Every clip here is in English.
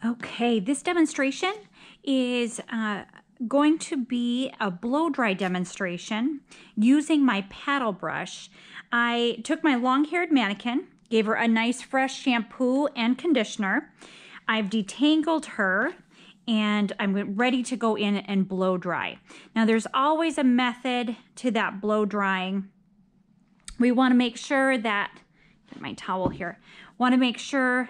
Okay, this demonstration is going to be a blow dry demonstration using my paddle brush. I took my long-haired mannequin, gave her a nice fresh shampoo and conditioner. I've detangled her and I'm ready to go in and blow dry. Now there's always a method to that blow drying. We want to make sure that, get my towel here, want to make sure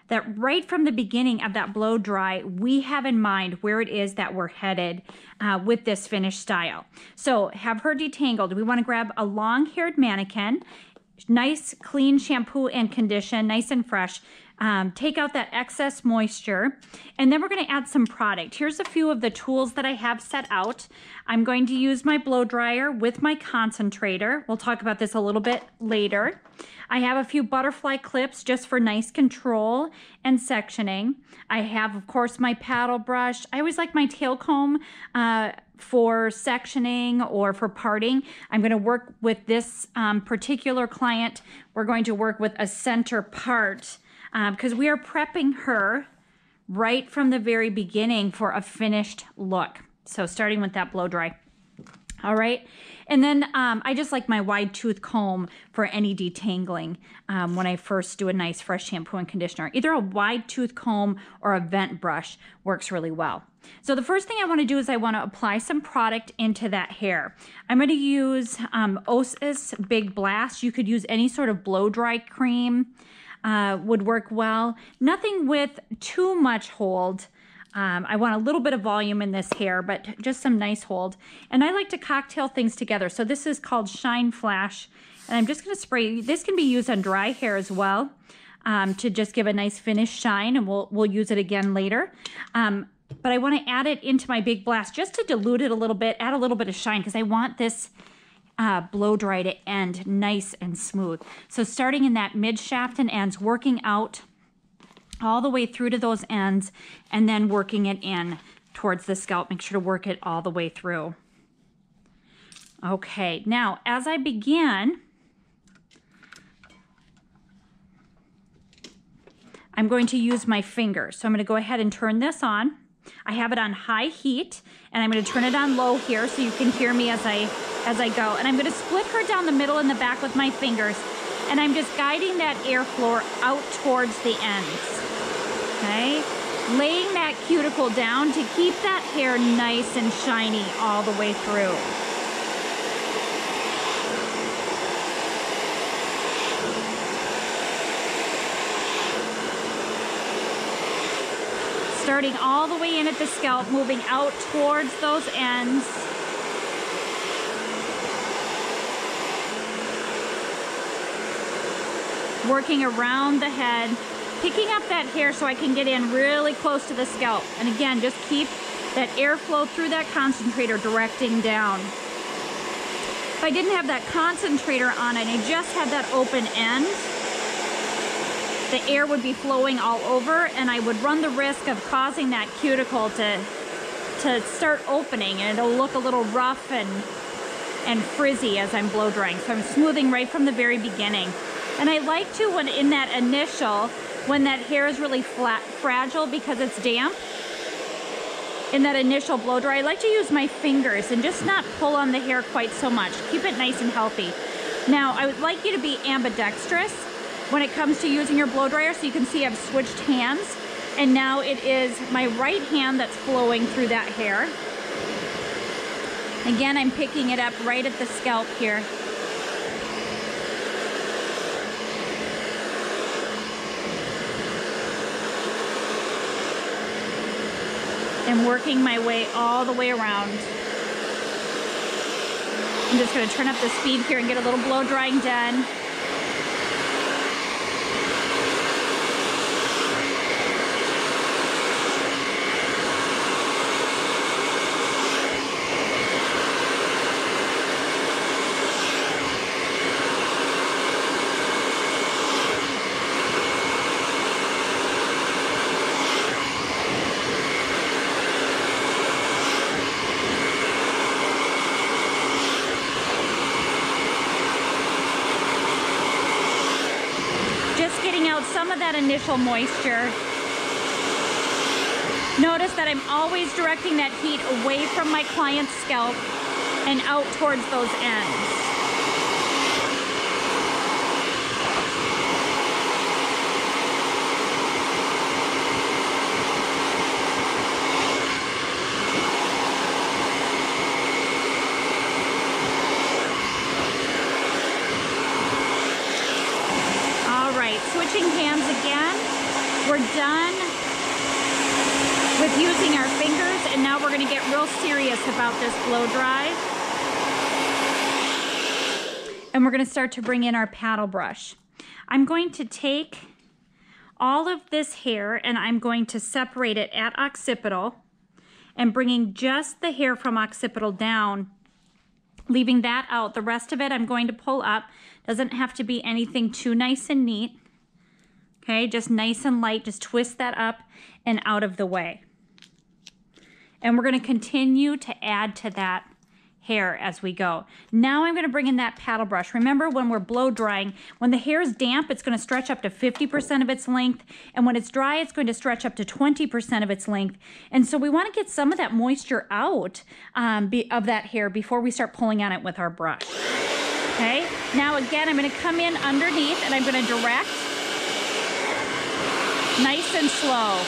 that right from the beginning of that blow dry, we have in mind where it is that we're headed with this finished style. So have her detangled. We want to grab a long-haired mannequin, nice clean shampoo and condition, nice and fresh. Take out that excess moisture, and then we're going to add some product. Here's a few of the tools that I have set out. I'm going to use my blow dryer with my concentrator. We'll talk about this a little bit later. I have a few butterfly clips just for nice control and sectioning. I have, of course, my paddle brush. I always like my tail comb for sectioning or for parting. I'm going to work with this particular client. We're going to work with a center part because we are prepping her right from the very beginning for a finished look. So starting with that blow dry. All right. And then I just like my wide tooth comb for any detangling when I first do a nice fresh shampoo and conditioner. Either a wide tooth comb or a vent brush works really well. So the first thing I want to do is I want to apply some product into that hair. I'm going to use Osis Big Blast. You could use any sort of blow dry cream. Would work well. Nothing with too much hold. I want a little bit of volume in this hair, but just some nice hold. And I like to cocktail things together. So this is called Shine Flash. And I'm just going to spray. This can be used on dry hair as well to just give a nice finished shine. And we'll use it again later. But I want to add it into my Big Blast just to dilute it a little bit, add a little bit of shine because I want this blow dry to end nice and smooth. So starting in that mid shaft and ends, working out all the way through to those ends, and then working it in towards the scalp. Make sure to work it all the way through. Okay, now as I begin, I'm going to use my fingers. So I'm going to go ahead and turn this on. I have it on high heat, and I'm going to turn it on low here so you can hear me as I go. And I'm going to split her down the middle and the back with my fingers, and I'm just guiding that airflow out towards the ends. Okay? Laying that cuticle down to keep that hair nice and shiny all the way through. Starting all the way in at the scalp, moving out towards those ends. Working around the head, picking up that hair so I can get in really close to the scalp. And again, just keep that airflow through that concentrator directing down. If I didn't have that concentrator on it, I just had that open end, the air would be flowing all over, and I would run the risk of causing that cuticle to start opening, and it'll look a little rough and frizzy as I'm blow drying. So I'm smoothing right from the very beginning. And I like to, when in that initial, when that hair is really fragile because it's damp, in that initial blow dry, I like to use my fingers and just not pull on the hair quite so much. Keep it nice and healthy. Now, I would like you to be ambidextrous when it comes to using your blow dryer. So you can see I've switched hands, and now it is my right hand that's flowing through that hair. Again, I'm picking it up right at the scalp here. And working my way all the way around. I'm just going to turn up the speed here and get a little blow drying done. Some of that initial moisture Notice that I'm always directing that heat away from my client's scalp and out towards those ends. All right, switching hands again. We're done with using our fingers, and now we're going to get real serious about this blow dry. And we're going to start to bring in our paddle brush. I'm going to take all of this hair and I'm going to separate it at occipital and bringing just the hair from occipital down, leaving that out. The rest of it I'm going to pull up. Doesn't have to be anything too nice and neat. Okay, just nice and light. Just twist that up and out of the way. And we're going to continue to add to that hair as we go. Now I'm going to bring in that paddle brush. Remember, when we're blow drying, when the hair is damp, it's going to stretch up to 50% of its length. And when it's dry, it's going to stretch up to 20% of its length. And so we want to get some of that moisture out of that hair before we start pulling on it with our brush. Okay, now again, I'm going to come in underneath and I'm going to direct nice and slow.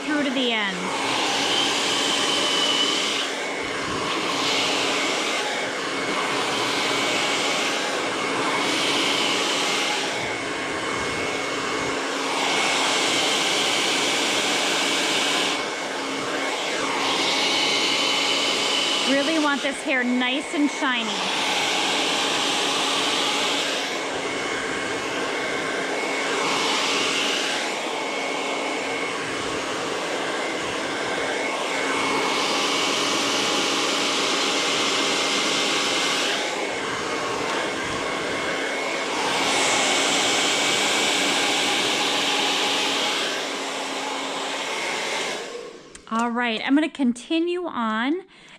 Through to the end. Really want this hair nice and shiny. All right, I'm going to continue on.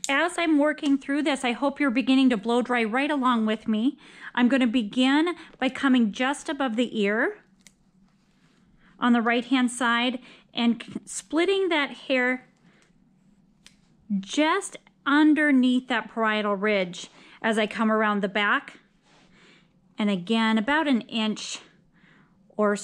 As I'm working through this, I hope you're beginning to blow dry right along with me. I'm going to begin by coming just above the ear on the right-hand side and splitting that hair just underneath that parietal ridge as I come around the back. And again, about an inch or